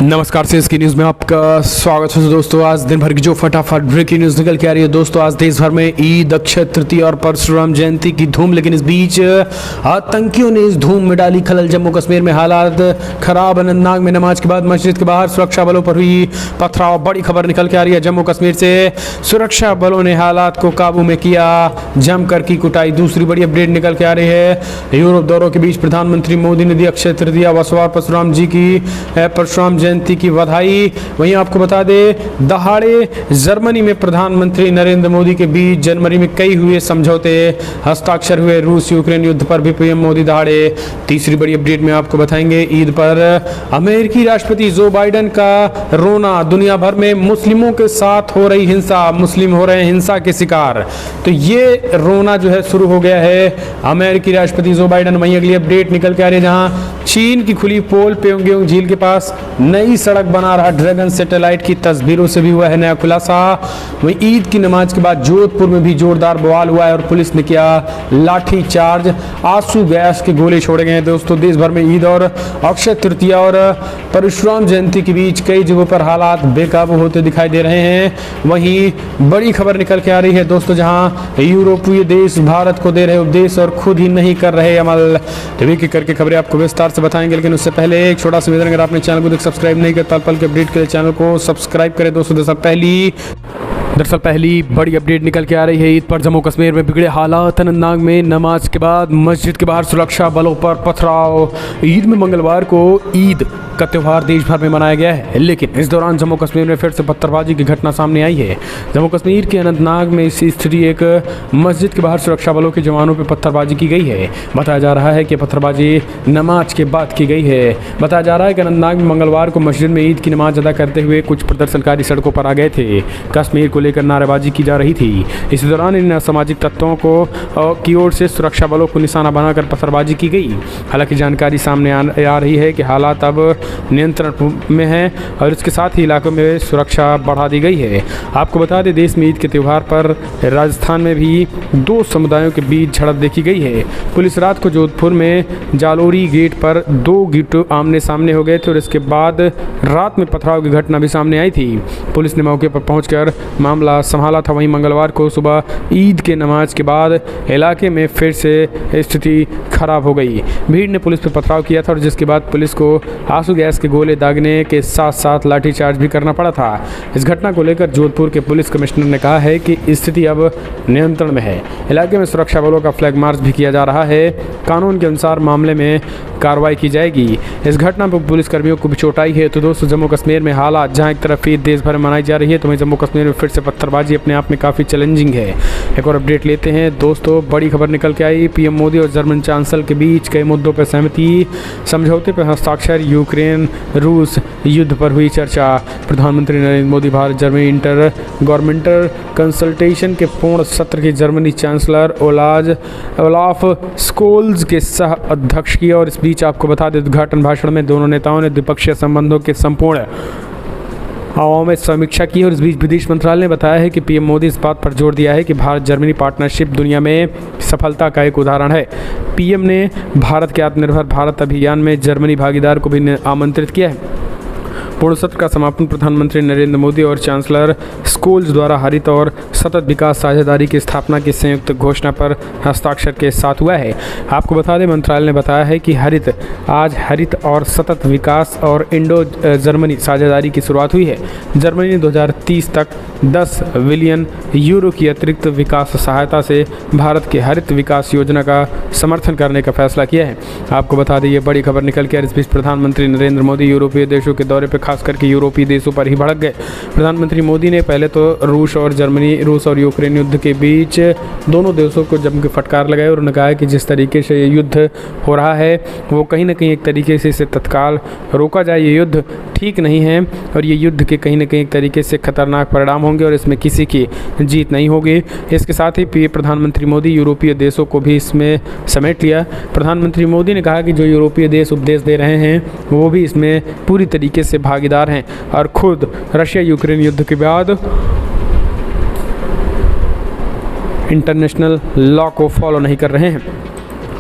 नमस्कार से इसकी न्यूज़ में आपका स्वागत है दोस्तों। आज दिन भर की जो फटाफट ब्रेकिंग न्यूज़ निकल के आ रही है दोस्तों, आज देश भर में ईद, अक्षय तृतीया और परशुराम जयंती की धूम, लेकिन इस बीच आतंकियों ने इस धूम में डाली खलल। जम्मू कश्मीर में हालात खराब। अनंतनाग में नमाज के बाद मस्जिद के बाहर सुरक्षा बलों पर हुई पथराव। बड़ी खबर निकल के आ रही है जम्मू कश्मीर से, सुरक्षा बलों ने हालात को काबू में किया, जमकर की कुटाई। दूसरी बड़ी अपडेट निकल के आ रही है, यूरोप दौरों के बीच प्रधानमंत्री मोदी ने दी अक्षय तृतीया व सवार परशुराम जी की परशुराम जयंती की बधाई। वहीं आपको बता दें, दहाड़े जर्मनी में प्रधानमंत्री नरेंद्र मोदी के बीच जनवरी में कई हुए समझौते, हस्ताक्षर हुए। रूस यूक्रेन युद्ध पर भी पीएम मोदी दहाड़े। तीसरी बड़ी अपडेट में आपको बताएंगे, ईद पर अमेरिकी राष्ट्रपति जो बाइडेन का रोना। दुनिया भर में मुस्लिमों के साथ हो रही हिंसा, मुस्लिम हो रहे हैं हिंसा के शिकार, तो ये रोना जो है शुरू हो गया है अमेरिकी राष्ट्रपति जो बाइडेन। वहीं अगली अपडेट निकल के आ रही है, जहां चीन की खुली पोल प्योंगयांग झील के पास नई सड़क बना रहा ड्रैगन सैटेलाइट की तस्वीरों से भी हुआ है नया खुलासा। वहीं ईद की नमाज के बाद जोधपुर में भी जोरदार बवाल हुआ है और पुलिस ने किया लाठी चार्ज, आंसू गैस के गोले छोड़े गए हैं दोस्तों। देश भर में ईद और अक्षय तृतीया और परशुराम जयंती के बीच कई जगहों पर हालात बेकाबू होते दिखाई दे रहे हैं। वहीं बड़ी खबर निकल के आ रही है दोस्तों, जहां यूरोपीय देश भारत को दे रहे उपदेश और खुद ही नहीं कर रहे अमल। तो एक एक करके खबरें आपको विस्तार से बताएंगे, लेकिन उससे पहले एक छोटा सा निवेदन, अगर आपने चैनल को सब्सक्राइब नहीं किया, पल पल के अपडेट के लिए चैनल को सब्सक्राइब करें दोस्तों। दरअसल पहली बड़ी अपडेट निकल के आ रही है, ईद पर जम्मू कश्मीर में बिगड़े हालात। अनंतनाग में नमाज के बाद मस्जिद के बाहर सुरक्षा बलों पर पथराव। ईद में मंगलवार को ईद का त्यौहार देश भर में मनाया गया है, लेकिन इस दौरान जम्मू कश्मीर में फिर से पत्थरबाजी की घटना सामने आई है। जम्मू कश्मीर के अनंतनाग में इसी स्थिति, एक मस्जिद के बाहर सुरक्षा बलों के जवानों पर पत्थरबाजी की गई है। बताया जा रहा है कि पत्थरबाजी नमाज के बाद की गई है। बताया जा रहा है कि अनंतनाग में मंगलवार को मस्जिद में ईद की नमाज अदा करते हुए कुछ प्रदर्शनकारी सड़कों पर आ गए थे। कश्मीर को लेकर नारेबाजी की जा रही थी। इसी दौरान इन असामाजिक तत्वों की ओर से सुरक्षा बलों को निशाना बनाकर पत्थरबाजी की गई। हालांकि जानकारी सामने आ रही है कि हालात अब नियंत्रण में है और इसके साथ ही इलाकों में सुरक्षा बढ़ा दी गई है। आपको बता दें, देश में ईद के त्यौहार पर राजस्थान में भी दो समुदायों के बीच झड़प देखी गई है। पुलिस रात को जोधपुर में जालोरी गेट पर दो गुटों आमने सामने हो गए थे और इसके बाद रात में पथराव की घटना भी सामने आई थी। पुलिस ने मौके पर पहुंचकर मामला संभाला था। वहीं मंगलवार को सुबह ईद के नमाज के बाद इलाके में फिर से स्थिति खराब हो गई। भीड़ ने पुलिस पर पथराव किया था और जिसके बाद पुलिस को आंसू गैस के गोले दागने के साथ साथ लाठीचार्ज भी करना पड़ा था। इस घटना को लेकर जोधपुर के पुलिस कमिश्नर ने कहा है कि स्थिति अब नियंत्रण में है। इलाके में सुरक्षा बलों का फ्लैग मार्च भी किया जा रहा है। कानून के अनुसार मामले में कार्रवाई की जाएगी। इस घटना पर पुलिसकर्मियों को भी चोट आई है। तो दोस्तों, जम्मू कश्मीर में हालात, जहां एक तरफ ईद देश भर में मनाई जा रही है, तो वहीं जम्मू कश्मीर में फिर से पत्थरबाजी अपने आप में काफ़ी चैलेंजिंग है। एक और अपडेट लेते हैं दोस्तों, बड़ी खबर निकल के आई, पीएम मोदी और जर्मन चांसलर के बीच कई मुद्दों पर सहमति, समझौते पर हस्ताक्षर। यूक्रेन रूस युद्ध पर हुई चर्चा। प्रधानमंत्री Narendra Modi Bharat Germany inter governmental consultation के पूर्ण सत्र की जर्मनी चांसलर ओलाफ स्कोल्ज के सह अध्यक्ष की। और इस बीच आपको बता दें, उद्घाटन भाषण में दोनों नेताओं ने द्विपक्षीय संबंधों के संपूर्ण में समीक्षा की। और इस बीच विदेश मंत्रालय ने बताया है कि पीएम मोदी इस बात पर जोर दिया है कि भारत जर्मनी पार्टनरशिप दुनिया में सफलता का एक उदाहरण है। पीएम ने भारत के आत्मनिर्भर भारत अभियान में जर्मनी भागीदार को भी आमंत्रित किया है। पूर्ण सत्र का समापन प्रधानमंत्री नरेंद्र मोदी और चांसलर स्कोल्ज द्वारा हरित और सतत विकास साझेदारी की स्थापना की संयुक्त घोषणा पर हस्ताक्षर के साथ हुआ है। आपको बता दें, मंत्रालय ने बताया है कि आज हरित और सतत विकास और इंडो जर्मनी साझेदारी की शुरुआत हुई है। जर्मनी ने 2030 तक 10 बिलियन यूरो की अतिरिक्त विकास सहायता से भारत के हरित विकास योजना का समर्थन करने का फैसला किया है। आपको बता दें, ये बड़ी खबर निकल के इस बीच प्रधानमंत्री नरेंद्र मोदी यूरोपीय देशों के दौरे पर खास करके यूरोपीय देशों पर ही भड़क गए। प्रधानमंत्री मोदी ने पहले तो रूस और यूक्रेन युद्ध के बीच दोनों देशों को जम के फटकार लगाई और उन्होंने कहा कि जिस तरीके से ये युद्ध हो रहा है वो कहीं ना कहीं एक तरीके से इसे तत्काल रोका जाए। ये युद्ध ठीक नहीं है और ये युद्ध के कहीं ना कहीं एक तरीके से खतरनाक परिणाम होंगे और इसमें किसी की जीत नहीं होगी। इसके साथ ही प्रधानमंत्री मोदी यूरोपीय देशों को भी इसमें समेट लिया। प्रधानमंत्री मोदी ने कहा कि जो यूरोपीय देश उपदेश दे रहे हैं वो भी इसमें पूरी तरीके से भागीदार हैं और खुद रशिया यूक्रेन युद्ध के बाद इंटरनेशनल लॉ को फॉलो नहीं कर रहे हैं।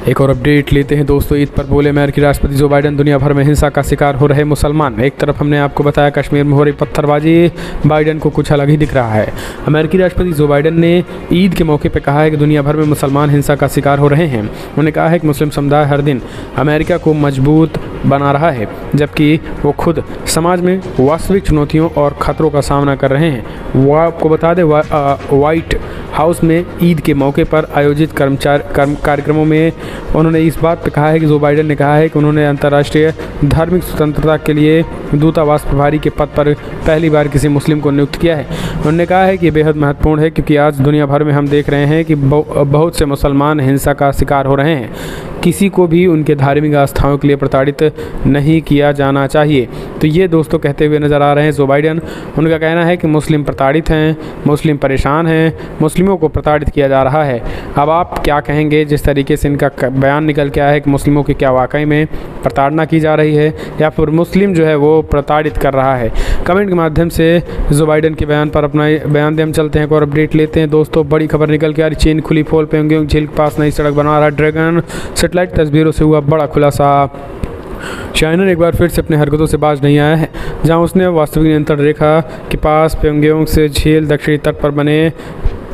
एक और अपडेट लेते हैं दोस्तों। ईद पर बोले अमेरिकी राष्ट्रपति जो बाइडेन, दुनिया भर में हिंसा का शिकार हो रहे मुसलमान। एक तरफ हमने आपको बताया कश्मीर में हो रही पत्थरबाजी, बाइडेन को कुछ अलग ही दिख रहा है। अमेरिकी राष्ट्रपति जो बाइडेन ने ईद के मौके पर कहा है कि दुनिया भर में मुसलमान हिंसा का शिकार हो रहे हैं। उन्होंने कहा है कि मुस्लिम समुदाय हर दिन अमेरिका को मजबूत बना रहा है, जबकि वो खुद समाज में वास्तविक चुनौतियों और खतरों का सामना कर रहे हैं। वो आपको बता दें व्हाइट हाउस में ईद के मौके पर आयोजित कार्यक्रमों में उन्होंने इस बात पर कहा है कि जो बाइडेन ने कहा है कि उन्होंने अंतर्राष्ट्रीय धार्मिक स्वतंत्रता के लिए दूतावास प्रभारी के पद पर पहली बार किसी मुस्लिम को नियुक्त किया है। उन्होंने कहा है कि ये बेहद महत्वपूर्ण है, क्योंकि आज दुनिया भर में हम देख रहे हैं कि बहुत से मुसलमान हिंसा का शिकार हो रहे हैं। किसी को भी उनके धार्मिक आस्थाओं के लिए प्रताड़ित नहीं किया जाना चाहिए। तो ये दोस्तों कहते हुए नज़र आ रहे हैं जो बाइडेन। उनका कहना है कि मुस्लिम प्रताड़ित हैं, मुस्लिम परेशान हैं, मुस्लिमों को प्रताड़ित किया जा रहा है। अब आप क्या कहेंगे जिस तरीके से इनका बयान निकल के आया है कि मुस्लिमों की क्या वाकई में प्रताड़ना की जा रही है या फिर मुस्लिम जो है वो प्रताड़ित कर रहा है? कमेंट के माध्यम से जो बाइडेन के बयान पर अपना बयान दे। हम चलते हैं और अपडेट लेते हैं दोस्तों। बड़ी खबर निकल के आ रही, चीन खुली पोल प्योंगयांग झील के पास नई सड़क बना रहा ड्रैगन। सेटेलाइट तस्वीरों से हुआ बड़ा खुलासा। चाइना ने एक बार फिर से अपनी हरकतों से बाज नहीं आया है, जहां उसने वास्तविक नियंत्रण रेखा के पास प्योंगयांग से झील दक्षिणी तट पर बने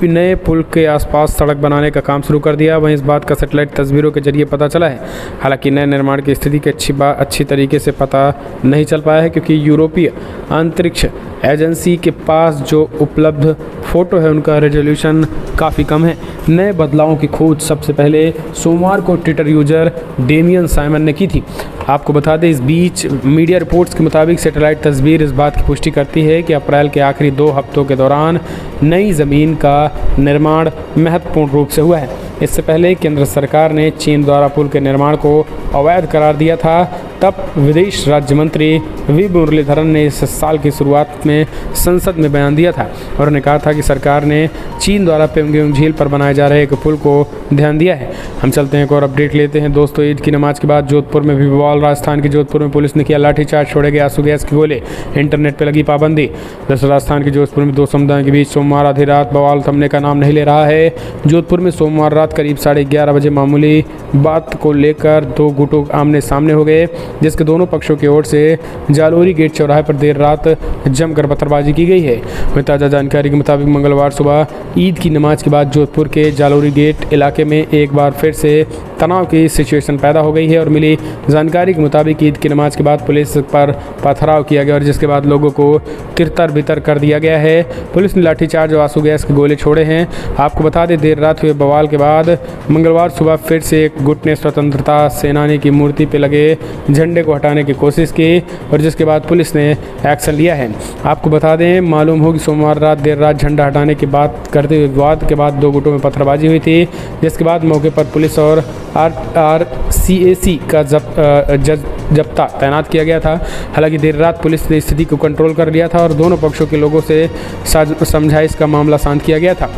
नए पुल के आसपास सड़क बनाने का काम शुरू कर दिया। वहीं इस बात का सैटेलाइट तस्वीरों के जरिए पता चला है। हालांकि नए निर्माण की स्थिति की अच्छी तरीके से पता नहीं चल पाया है, क्योंकि यूरोपीय अंतरिक्ष एजेंसी के पास जो उपलब्ध फ़ोटो है उनका रेजोल्यूशन काफ़ी कम है। नए बदलावों की खोज सबसे पहले सोमवार को ट्विटर यूजर डेमियन साइमन ने की थी। आपको बता दें, इस बीच मीडिया रिपोर्ट्स के मुताबिक सैटेलाइट तस्वीर इस बात की पुष्टि करती है कि अप्रैल के आखिरी 2 हफ्तों के दौरान नई ज़मीन का निर्माण महत्वपूर्ण रूप से हुआ है। इससे पहले केंद्र सरकार ने चीन द्वारा पुल के निर्माण को अवैध करार दिया था। तब विदेश राज्य मंत्री वी मुरलीधरन ने इस साल की शुरुआत में संसद में बयान दिया था और उन्होंने कहा था कि सरकार ने चीन द्वारा प्योंगयांग झील पर बनाए जा रहे एक पुल को ध्यान दिया है। हम चलते हैं एक और अपडेट लेते हैं दोस्तों। ईद की नमाज के बाद जोधपुर में भी बवाल। राजस्थान के जोधपुर में पुलिस ने किया लाठीचार्ज, छोड़े गए आंसू गैस के गोले, इंटरनेट पर लगी पाबंदी। दरअसल राजस्थान के जोधपुर में 2 समुदायों के बीच सोमवार आधी रात बवाल थमने का नाम नहीं ले रहा है। जोधपुर में सोमवार रात करीब 11:30 बजे मामूली बात को लेकर 2 गुटों आमने सामने हो गए, जिसके दोनों पक्षों की ओर से जालोरी गेट चौराहे पर देर रात जमकर पत्थरबाजी की गई है। वहीं ताज़ा जानकारी के मुताबिक मंगलवार सुबह ईद की नमाज के बाद जोधपुर के जालोरी गेट इलाके में एक बार फिर से तनाव की सिचुएशन पैदा हो गई है और मिली जानकारी के मुताबिक ईद की नमाज के बाद पुलिस पर पथराव किया गया और जिसके बाद लोगों को तितर बितर कर दिया गया है। पुलिस ने लाठीचार्ज और आंसू गैस के गोले छोड़े हैं। आपको बता दें, देर रात हुए बवाल के बाद मंगलवार सुबह फिर से एक गुट ने स्वतंत्रता सेनानी की मूर्ति पर लगे झंडे को हटाने की कोशिश की और जिसके बाद पुलिस ने एक्शन लिया है। आपको बता दें, मालूम हो कि सोमवार रात देर रात झंडा हटाने की बात करते हुए विवाद के बाद 2 गुटों में पत्थरबाजी हुई थी, जिसके बाद मौके पर पुलिस और RCAC का जब्ता तैनात किया गया था। हालांकि देर रात पुलिस ने स्थिति को कंट्रोल कर लिया था और दोनों पक्षों के लोगों से समझाइश का मामला शांत किया गया था।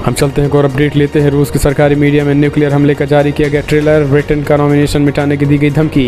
हम चलते हैं और अपडेट लेते हैं। रूस की सरकारी मीडिया में न्यूक्लियर हमले का जारी किया गया ट्रेलर, ब्रिटेन का नॉमिनेशन मिटाने की दी गई धमकी।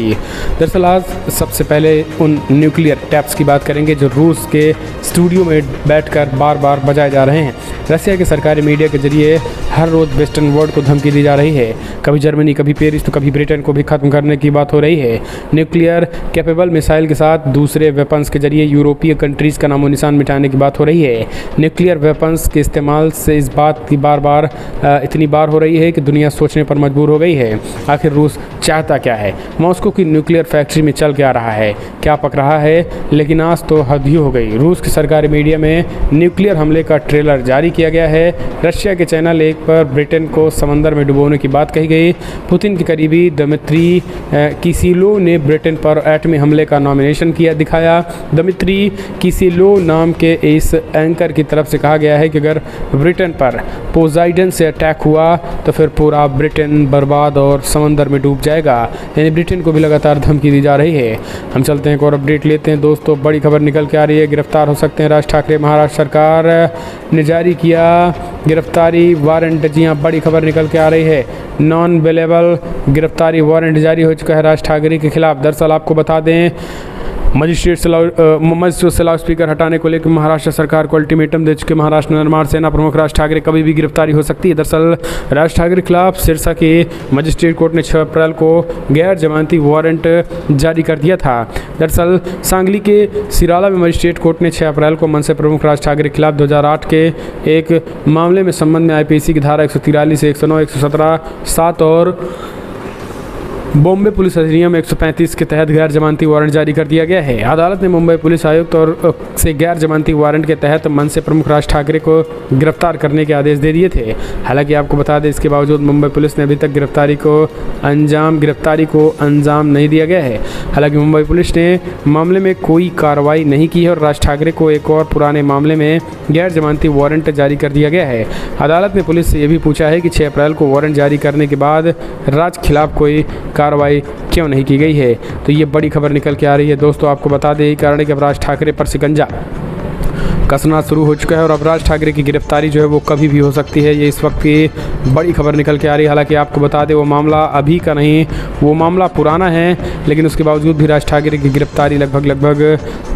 दरअसल आज सबसे पहले उन न्यूक्लियर टैप्स की बात करेंगे जो रूस के स्टूडियो में बैठकर बार बार बजाए जा रहे हैं। रशिया के सरकारी मीडिया के जरिए हर रोज़ वेस्टर्न वर्ल्ड को धमकी दी जा रही है। कभी जर्मनी, कभी पेरिस तो कभी ब्रिटेन को भी खत्म करने की बात हो रही है। न्यूक्लियर कैपेबल मिसाइल के साथ दूसरे वेपन्स के जरिए यूरोपीय कंट्रीज़ का नामो निशान मिटाने की बात हो रही है। न्यूक्लियर वेपन्स के इस्तेमाल से इस बात की इतनी बार हो रही है कि दुनिया सोचने पर मजबूर हो गई है। आखिर रूस चाहता क्या है? मॉस्को की न्यूक्लियर फैक्ट्री में चल क्या रहा है, क्या पक रहा है? लेकिन आज तो हद ही हो गई। रूस की सरकारी मीडिया में न्यूक्लियर हमले का ट्रेलर जारी किया गया है। रशिया के चैनल 1 पर ब्रिटेन को समंदर में डुबोने की बात कही गई। पुतिन के करीबी दमित्री किसिलोव ने ब्रिटेन पर एटमी हमले का नॉमिनेशन दिखाया। दमित्री किसिलोव नाम के इस एंकर की तरफ से कहा गया है कि अगर ब्रिटेन पर पोजाइडन से अटैक हुआ तो फिर पूरा ब्रिटेन बर्बाद और समंदर में डूब जाएगा। यानी ब्रिटेन को भी लगातार धमकी दी जा रही है। हम चलते हैं और अपडेट लेते हैं दोस्तों। बड़ी खबर निकल के आ रही है, गिरफ्तार हो सकते हैं राज ठाकरे। महाराष्ट्र सरकार ने जारी किया गिरफ्तारी वारंट। जी हाँ, बड़ी खबर निकल के आ रही है, नॉन अवेलेबल गिरफ्तारी वारंट जारी हो चुका है राज ठाकरे के खिलाफ। दरअसल आपको बता दें, मजिस्ट्रेट से लाउड स्पीकर हटाने को लेकर महाराष्ट्र सरकार को अल्टीमेटम दे चुके महाराष्ट्र निर्माण सेना प्रमुख राज ठाकरे, कभी भी गिरफ्तारी हो सकती है। दरअसल राज ठाकरे के खिलाफ सिरसा के मजिस्ट्रेट कोर्ट ने 6 अप्रैल को गैर जमानती वारंट जारी कर दिया था। दरअसल सांगली के सिराला में मजिस्ट्रेट कोर्ट ने 6 अप्रैल को मनसे प्रमुख राज ठाकरे के खिलाफ 2008 के एक मामले में संबंध में आईपीसी की धारा 143, 109, 117, 7 और बॉम्बे पुलिस अधिनियम 135 के तहत गैर जमानती वारंट जारी कर दिया गया है। अदालत ने मुंबई पुलिस आयुक्त और से गैर जमानती वारंट के तहत मनसे प्रमुख राज ठाकरे को गिरफ्तार करने के आदेश दे दिए थे। हालांकि आपको बता दें, इसके बावजूद मुंबई पुलिस ने अभी तक गिरफ्तारी को अंजाम नहीं दिया गया है। हालांकि मुंबई पुलिस ने मामले में कोई कार्रवाई नहीं की है और राज ठाकरे को एक और पुराने मामले में गैर जमानती वारंट जारी कर दिया गया है। अदालत ने पुलिस से यह भी पूछा है कि 6 अप्रैल को वारंट जारी करने के बाद राज खिलाफ कोई कार्रवाई क्यों नहीं की गई है। तो ये बड़ी खबर निकल के आ रही है। दोस्तों आपको बता दें, यही कारण है कि अब राज ठाकरे पर शिकंजा कसना शुरू हो चुका है और अब राज ठाकरे की गिरफ्तारी जो है वो कभी भी हो सकती है। ये इस वक्त की बड़ी खबर निकल के आ रही है। हालांकि आपको बता दें, वो मामला अभी का नहीं, वो मामला पुराना है, लेकिन उसके बावजूद भी राज ठाकरे की गिरफ्तारी लगभग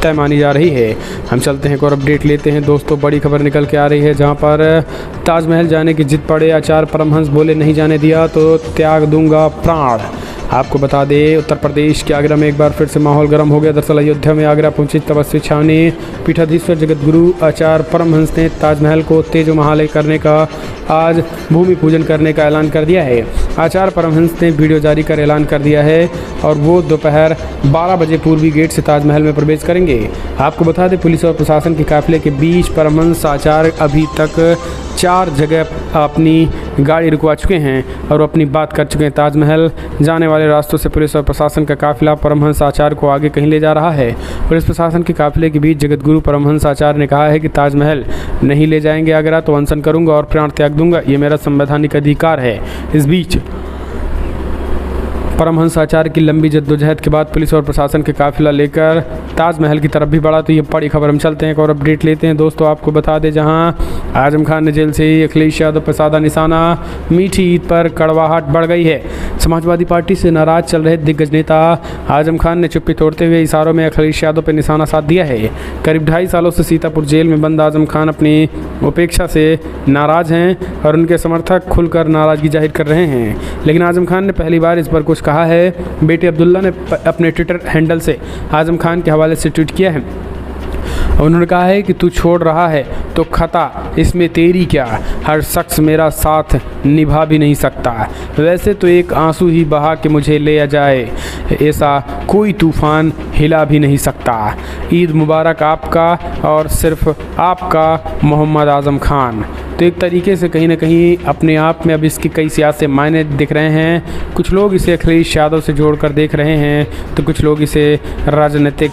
तय मानी जा रही है। हम चलते हैं एक और अपडेट लेते हैं। दोस्तों बड़ी खबर निकल के आ रही है, जहाँ पर ताजमहल जाने की जिद पड़े, आचार्य परमहंस बोले नहीं जाने दिया तो त्याग दूंगा प्राण। आपको बता दें, उत्तर प्रदेश के आगरा में एक बार फिर से माहौल गर्म हो गया। दरअसल अयोध्या में आगरा पहुंची तपस्वी छावनी पीठाधीश्वर जगत गुरु आचार्य परमहंस ने ताजमहल को तेजो महालय करने का आज भूमि पूजन करने का ऐलान कर दिया है। आचार्य परमहंस ने वीडियो जारी कर ऐलान कर दिया है और वो दोपहर 12 बजे पूर्वी गेट से ताजमहल में प्रवेश करेंगे। आपको बता दें, पुलिस और प्रशासन के काफिले के बीच परमहंस आचार्य अभी तक 4 जगह अपनी गाड़ी रुकवा चुके हैं और अपनी बात कर चुके हैं। ताजमहल जाने वाले रास्तों से पुलिस और प्रशासन का काफिला परमहंस आचार्य को आगे कहीं ले जा रहा है। पुलिस प्रशासन के काफिले के बीच जगत गुरु परमहंस आचार्य ने कहा है कि ताजमहल नहीं ले जाएंगे आगरा तो अनशन करूंगा और प्राण त्याग दूंगा, ये मेरा संवैधानिक अधिकार है। इस बीच परमहंस आचार्य की लंबी जद्दोजहद के बाद पुलिस और प्रशासन के काफिला लेकर ताजमहल की तरफ भी बढ़ा। तो ये बड़ी खबर हम चलते हैं एक और अपडेट लेते हैं। दोस्तों आपको बता दें, जहां आजम खान ने जेल से ही अखिलेश यादव पर साधा निशाना, मीठी ईद पर कड़वाहट बढ़ गई है। समाजवादी पार्टी से नाराज चल रहे दिग्गज नेता आजम खान ने चुप्पी तोड़ते हुए इशारों में अखिलेश यादव पर निशाना साध दिया है। करीब 2.5 सालों से सीतापुर जेल में बंद आजम खान अपनी उपेक्षा से नाराज हैं और उनके समर्थक खुलकर नाराजगी जाहिर कर रहे हैं। लेकिन आजम खान ने पहली बार इस पर कुछ कहा है। बेटे अब्दुल्ला ने अपने ट्विटर हैंडल से आजम खान के हवाले से ट्वीट किया है। उन्होंने कहा है कि तू छोड़ रहा है तो खता इसमें तेरी क्या, हर शख्स मेरा साथ निभा भी नहीं सकता, वैसे तो एक आंसू ही बहा के मुझे ले आ जाए, ऐसा कोई तूफान हिला भी नहीं सकता। ईद मुबारक आपका और सिर्फ आपका, मोहम्मद आजम खान। तो एक तरीके से कहीं ना कहीं अपने आप में अब इसके कई सियासी मायने दिख रहे हैं। कुछ लोग इसे अखिलेश यादव से जोड़कर देख रहे हैं तो कुछ लोग इसे राजनीतिक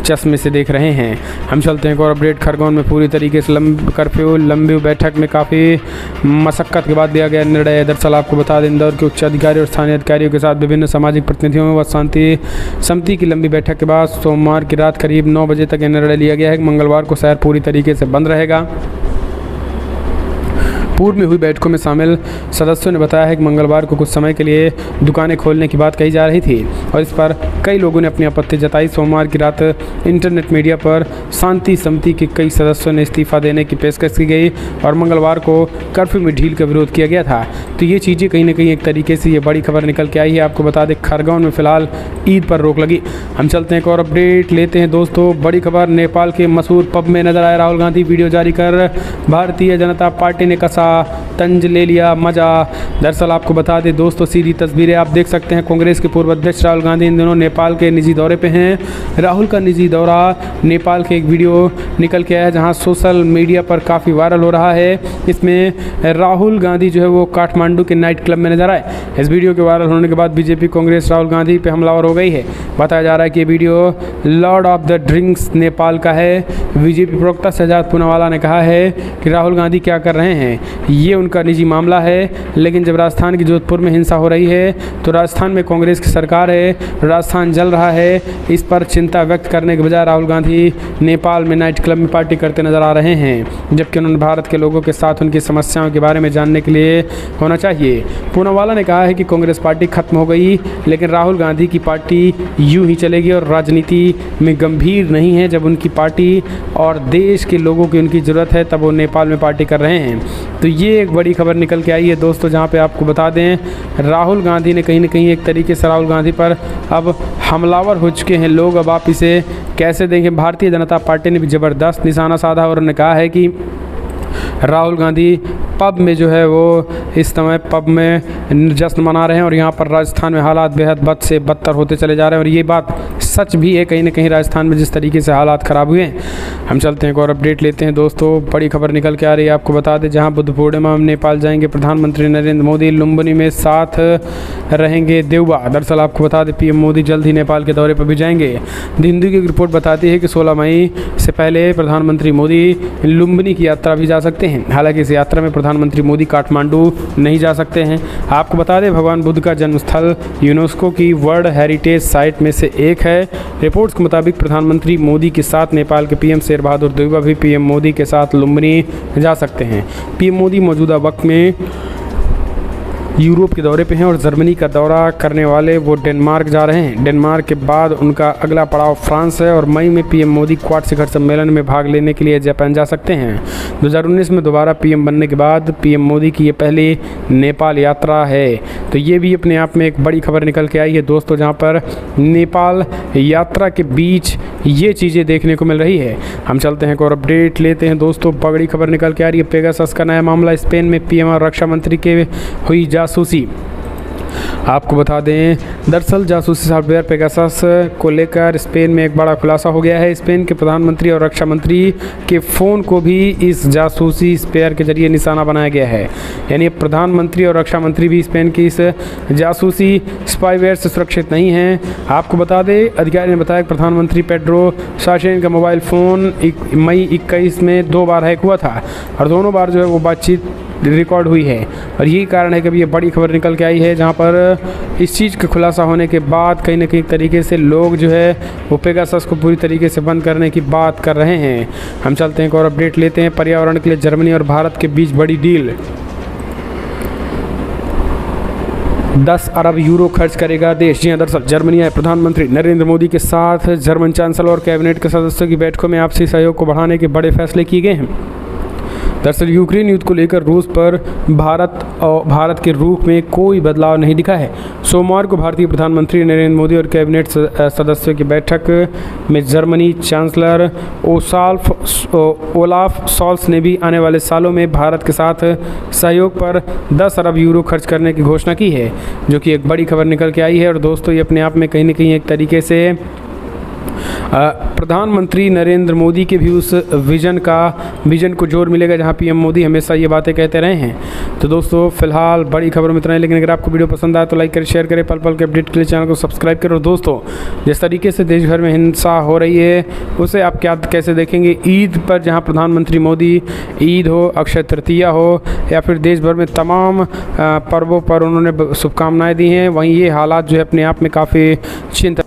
चश्मे से देख रहे हैं। हम चलते हैं एक और अपडेट। खरगोन में पूरी तरीके से लंबी बैठक में काफ़ी मशक्क़त के बाद दिया गया निर्णय। दरअसल आपको बता दें, इंदौर के उच्च अधिकारी और स्थानीय अधिकारियों के साथ विभिन्न सामाजिक प्रतिनिधियों व शांति समिति की लंबी बैठक के बाद सोमवार की रात करीब 9 बजे तक यह निर्णय लिया गया है कि मंगलवार को शहर पूरी तरीके से बंद रहेगा। पूर्व में हुई बैठकों में शामिल सदस्यों ने बताया है कि मंगलवार को कुछ समय के लिए दुकानें खोलने की बात कही जा रही थी और इस पर कई लोगों ने अपनी आपत्ति जताई। सोमवार की रात इंटरनेट मीडिया पर शांति समिति के कई सदस्यों ने इस्तीफा देने की पेशकश की गई और मंगलवार को कर्फ्यू में ढील का विरोध किया गया था। तो ये चीज़ें कहीं ना कहीं एक तरीके से ये बड़ी खबर निकल के आई है। आपको बता दें, खरगोन में फिलहाल ईद पर रोक लगी। हम चलते हैं एक और अपडेट लेते हैं। दोस्तों बड़ी खबर, नेपाल के मशहूर पब में नजर आए राहुल गांधी, वीडियो जारी कर भारतीय जनता पार्टी ने कसा तंज ले लिया मजा। दरअसल आपको बता दें दोस्तों, सीधी तस्वीरें आप देख सकते हैं। कांग्रेस के पूर्व अध्यक्ष राहुल गांधी इन दिनों नेपाल के निजी दौरे पे हैं। राहुल का निजी दौरा नेपाल के एक वीडियो निकल के आया है जहां सोशल मीडिया पर काफ़ी वायरल हो रहा है। इसमें राहुल गांधी जो है वो काठमांडू के नाइट क्लब में नजर आए। इस वीडियो के वायरल होने के बाद बीजेपी कांग्रेस राहुल गांधी पे हमलावर हो गई है। बताया जा रहा है कि ये video Lord of the drinks Nepal का है। बीजेपी प्रवक्ता शहजाद पूनावाला ने कहा है कि राहुल गांधी क्या कर रहे हैं, ये उनका निजी मामला है। लेकिन जब राजस्थान के जोधपुर में हिंसा हो रही है तो राजस्थान में कांग्रेस की सरकार है, राजस्थान जल रहा है, इस पर चिंता व्यक्त करने के बजाय राहुल गांधी गांधी नेपाल में नाइट क्लब में पार्टी करते नजर आ रहे हैं, जबकि उन्होंने भारत के लोगों के साथ उनकी समस्याओं के बारे में जानने के लिए होना चाहिए। पूनावाला ने कहा है कि कांग्रेस पार्टी खत्म हो गई, लेकिन राहुल गांधी की पार्टी यूं ही चलेगी और राजनीति में गंभीर नहीं है। जब उनकी पार्टी और देश के लोगों की उनकी ज़रूरत है तब वो नेपाल में पार्टी कर रहे हैं। तो ये एक बड़ी खबर निकल के आई है दोस्तों, जहाँ पे आपको बता दें राहुल गांधी ने कहीं ना कहीं एक तरीके से राहुल गांधी पर अब हमलावर हो चुके हैं लोग। अब आप इसे कैसे देखें? भारतीय जनता पार्टी ने भी ज़बरदस्त निशाना साधा और उन्होंने कहा है कि राहुल गांधी पब में जो है वो इस समय पब में जश्न मना रहे हैं और यहाँ पर राजस्थान में हालात बेहद बद से बदतर होते चले जा रहे हैं। और ये बात सच भी है, कहीं ना कहीं राजस्थान में जिस तरीके से हालात ख़राब हुए हैं। हम चलते हैं और अपडेट लेते हैं दोस्तों। बड़ी खबर निकल के आ रही है, आपको बता दें जहाँ बुद्ध पूर्णिमा में नेपाल जाएंगे प्रधानमंत्री नरेंद्र मोदी, लुम्बिनी में साथ रहेंगे देवबा। दरअसल आपको बता दें पीएम मोदी जल्द ही नेपाल के दौरे पर भी जाएंगे। हिंदू की रिपोर्ट बताती है कि 16 मई से पहले प्रधानमंत्री मोदी लुम्बिनी की यात्रा भी जा सकते हैं। हालांकि इस यात्रा में प्रधानमंत्री मोदी काठमांडू नहीं जा सकते हैं। आपको बता दें भगवान बुद्ध का जन्मस्थल यूनेस्को की वर्ल्ड हेरिटेज साइट में से एक है। रिपोर्ट्स के मुताबिक प्रधानमंत्री मोदी के साथ नेपाल के पीएम शेर बहादुर देउबा भी पीएम मोदी के साथ लुम्बिनी जा सकते हैं। पीएम मोदी मौजूदा वक्त में यूरोप के दौरे पे हैं और जर्मनी का दौरा करने वाले वो डेनमार्क जा रहे हैं। डेनमार्क के बाद उनका अगला पड़ाव फ्रांस है और मई में पीएम मोदी क्वाड शिखर सम्मेलन में भाग लेने के लिए जापान जा सकते हैं। 2019 में दोबारा पीएम बनने के बाद पीएम मोदी की ये पहली नेपाल यात्रा है। तो ये भी अपने आप में एक बड़ी खबर निकल के आई है दोस्तों, जहाँ पर नेपाल यात्रा के बीच ये चीज़ें देखने को मिल रही है। हम चलते हैं और अपडेट लेते हैं दोस्तों। बड़ी खबर निकल के आ रही है, पेगासस का नया मामला, स्पेन में पीएम और रक्षा मंत्री के हुई जासूसी। आपको बता दें दरअसल जासूसी सॉफ्टवेयर पेगासस को लेकर स्पेन में एक बड़ा खुलासा हो गया है। स्पेन के प्रधानमंत्री और रक्षा मंत्री के फ़ोन को भी इस जासूसी स्पेयर के जरिए निशाना बनाया गया है। यानी प्रधानमंत्री और रक्षा मंत्री भी स्पेन की इस जासूसी स्पाईवेयर से सुरक्षित नहीं हैं। आपको बता दें अधिकारी ने बताया कि प्रधानमंत्री पेड्रो साnchez का मोबाइल फ़ोन मई 21 में 2 बार हैक हुआ था और दोनों बार जो है वो बातचीत रिकॉर्ड हुई है। और यही कारण है कि अभी ये बड़ी खबर निकल के आई है, जहाँ पर इस चीज़ का खुलासा होने के बाद कहीं ना कहीं तरीके से लोग जो है वो पेगासस को पूरी तरीके से बंद करने की बात कर रहे हैं। हम चलते हैं और अपडेट लेते हैं। पर्यावरण के लिए जर्मनी और भारत के बीच बड़ी डील, 10 अरब यूरो खर्च करेगा देश। जी हाँ, दरअसल जर्मनी आए प्रधानमंत्री नरेंद्र मोदी के साथ जर्मन चांसलर और कैबिनेट के सदस्यों की बैठकों में आपसी सहयोग को बढ़ाने के बड़े फैसले किए गए हैं। दरअसल यूक्रेन युद्ध को लेकर रूस पर भारत के रुख में कोई बदलाव नहीं दिखा है। सोमवार को भारतीय प्रधानमंत्री नरेंद्र मोदी और कैबिनेट सदस्यों की बैठक में जर्मनी चांसलर ओलाफ शॉल्स ने भी आने वाले सालों में भारत के साथ सहयोग पर 10 अरब यूरो खर्च करने की घोषणा की है, जो कि एक बड़ी खबर निकल के आई है। और दोस्तों ये अपने आप में कहीं ना कहीं एक तरीके से प्रधानमंत्री नरेंद्र मोदी के भी उस विजन को जोर मिलेगा, जहां पीएम मोदी हमेशा ये बातें कहते रहे हैं। तो दोस्तों फिलहाल बड़ी खबर में इतना ही, लेकिन अगर आपको वीडियो पसंद आए तो लाइक करें, शेयर करें, पल पल के अपडेट के लिए चैनल को सब्सक्राइब करें। और दोस्तों जिस तरीके से देश भर में हिंसा हो रही है उसे आप कैसे देखेंगे? ईद पर जहाँ प्रधानमंत्री मोदी ईद हो, अक्षय तृतीया हो या फिर देश भर में तमाम पर्वों पर उन्होंने शुभकामनाएँ दी हैं, वहीं ये हालात जो है अपने आप में काफ़ी चिंता